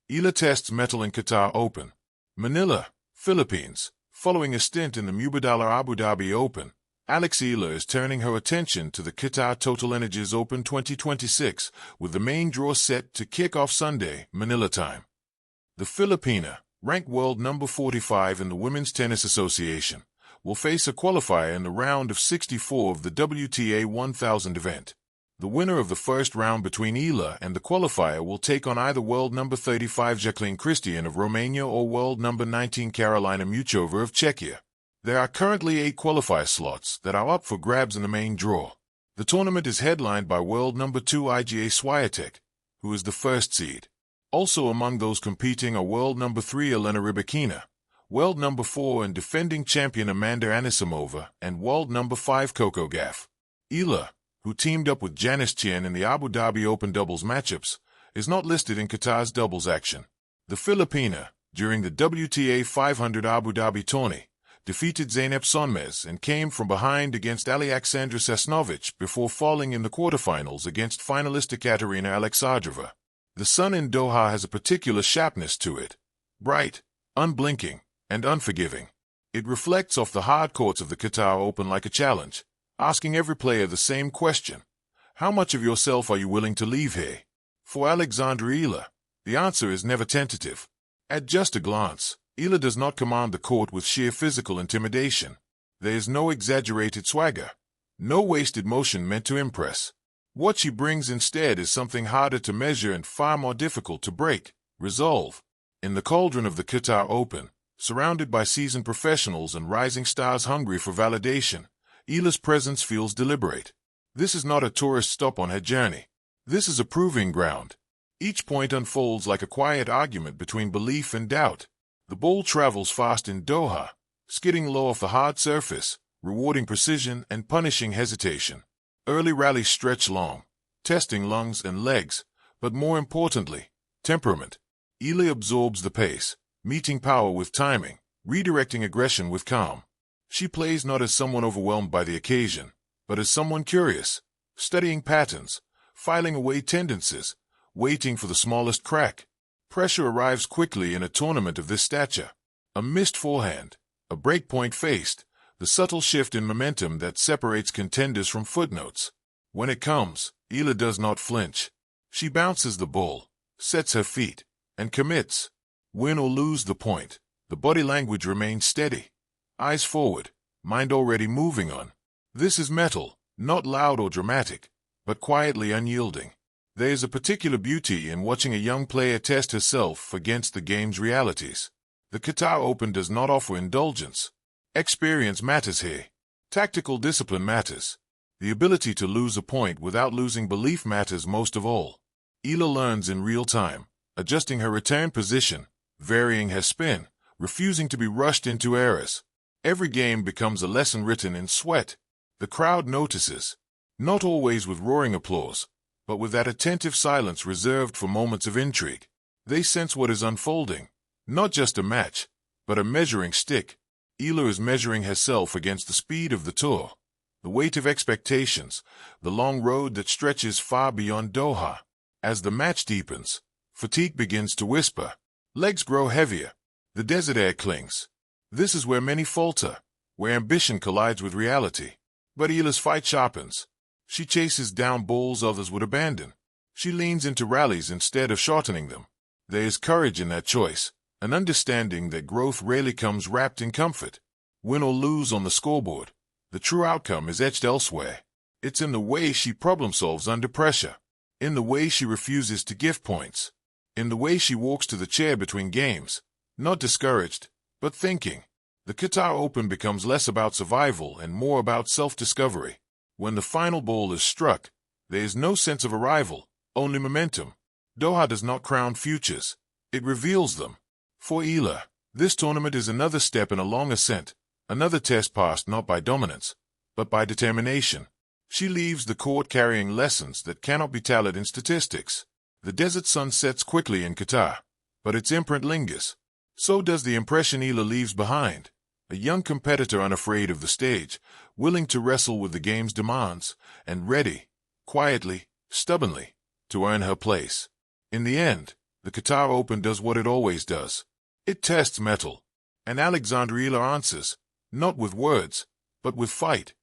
Eala tests mettle in Qatar Open. Manila, Philippines. Following a stint in the Mubadala Abu Dhabi Open, Alex Eala is turning her attention to the Qatar TotalEnergies Open 2026, with the main draw set to kick off Sunday, Manila time. The Filipina, ranked world number 45 in the Women's Tennis Association, will face a qualifier in the round of 64 of the WTA 1000 event. The winner of the first round between Eala and the qualifier will take on either world number 35 Jacqueline Christian of Romania or world number 19 Carolina Muchova of Czechia. There are currently 8 qualifier slots that are up for grabs in the main draw. The tournament is headlined by world number 2 Iga Swiatek, who is the first seed. Also among those competing are world number 3 Elena Rybakina, world number 4 and defending champion Amanda Anisimova, and world number 5 Coco Gauff. Eala, who teamed up with Janice Chen in the Abu Dhabi Open doubles matchups, is not listed in Qatar's doubles action. The Filipina, during the WTA 500 Abu Dhabi tourney, defeated Zeynep Sonmez and came from behind against Alexandra Sasnovich before falling in the quarterfinals against finalist Ekaterina Alexandrova. The sun in Doha has a particular sharpness to it, bright, unblinking, and unforgiving. It reflects off the hard courts of the Qatar Open like a challenge, asking every player the same question: how much of yourself are you willing to leave here? For Alexandra Eala, the answer is never tentative. At just a glance, Eala does not command the court with sheer physical intimidation. There is no exaggerated swagger, no wasted motion meant to impress. What she brings instead is something harder to measure and far more difficult to break: resolve. In the cauldron of the Qatar Open, surrounded by seasoned professionals and rising stars hungry for validation, Eala's presence feels deliberate. This is not a tourist stop on her journey. This is a proving ground. Each point unfolds like a quiet argument between belief and doubt. The ball travels fast in Doha, skidding low off the hard surface, rewarding precision and punishing hesitation. Early rallies stretch long, testing lungs and legs, but more importantly, temperament. Eala absorbs the pace, meeting power with timing, redirecting aggression with calm. She plays not as someone overwhelmed by the occasion, but as someone curious, studying patterns, filing away tendencies, waiting for the smallest crack. Pressure arrives quickly in a tournament of this stature. A missed forehand, a breakpoint faced, the subtle shift in momentum that separates contenders from footnotes. When it comes, Eala does not flinch. She bounces the ball, sets her feet, and commits. Win or lose the point, the body language remains steady. Eyes forward, mind already moving on. This is metal, not loud or dramatic, but quietly unyielding. There is a particular beauty in watching a young player test herself against the game's realities. The Qatar Open does not offer indulgence. Experience matters here. Tactical discipline matters. The ability to lose a point without losing belief matters most of all. Eala learns in real time, adjusting her return position, varying her spin, refusing to be rushed into errors. Every game becomes a lesson written in sweat. The crowd notices, not always with roaring applause, but with that attentive silence reserved for moments of intrigue. They sense what is unfolding, not just a match, but a measuring stick. Eala is measuring herself against the speed of the tour, the weight of expectations, the long road that stretches far beyond Doha. As the match deepens, fatigue begins to whisper. Legs grow heavier. The desert air clings. This is where many falter, where ambition collides with reality. But Eala's fight sharpens. She chases down balls others would abandon. She leans into rallies instead of shortening them. There is courage in that choice, an understanding that growth rarely comes wrapped in comfort. Win or lose on the scoreboard, the true outcome is etched elsewhere. It's in the way she problem solves under pressure, in the way she refuses to give points, in the way she walks to the chair between games, not discouraged, but thinking. The Qatar Open becomes less about survival and more about self-discovery. When the final ball is struck, there is no sense of arrival, only momentum. Doha does not crown futures, it reveals them. For Eala, this tournament is another step in a long ascent, another test passed not by dominance, but by determination. She leaves the court carrying lessons that cannot be tallied in statistics. The desert sun sets quickly in Qatar, but its imprint lingers. So does the impression Eala leaves behind. A young competitor unafraid of the stage, willing to wrestle with the game's demands, and ready, quietly, stubbornly, to earn her place. In the end, the Qatar Open does what it always does. It tests mettle. And Alexandra Eala answers, not with words, but with fight.